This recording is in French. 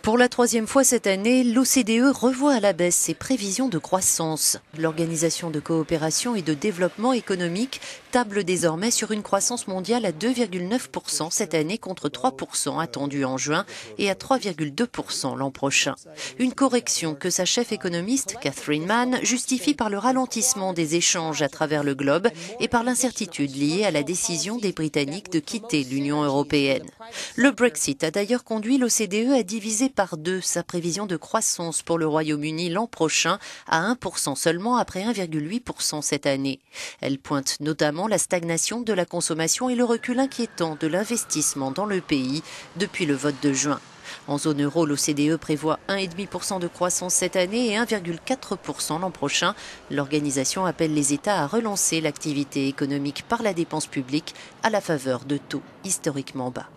Pour la troisième fois cette année, l'OCDE revoit à la baisse ses prévisions de croissance. L'Organisation de coopération et de développement économique table désormais sur une croissance mondiale à 2,9% cette année contre 3% attendu en juin et à 3,2% l'an prochain. Une correction que sa chef économiste, Catherine Mann, justifie par le ralentissement des échanges à travers le globe et par l'incertitude liée à la décision des Britanniques de quitter l'Union européenne. Le Brexit a d'ailleurs conduit l'OCDE à diviser par 2 sa prévision de croissance pour le Royaume-Uni l'an prochain à 1% seulement après 1,8% cette année. Elle pointe notamment la stagnation de la consommation et le recul inquiétant de l'investissement dans le pays depuis le vote de juin. En zone euro, l'OCDE prévoit 1,5% de croissance cette année et 1,4% l'an prochain. L'organisation appelle les États à relancer l'activité économique par la dépense publique à la faveur de taux historiquement bas.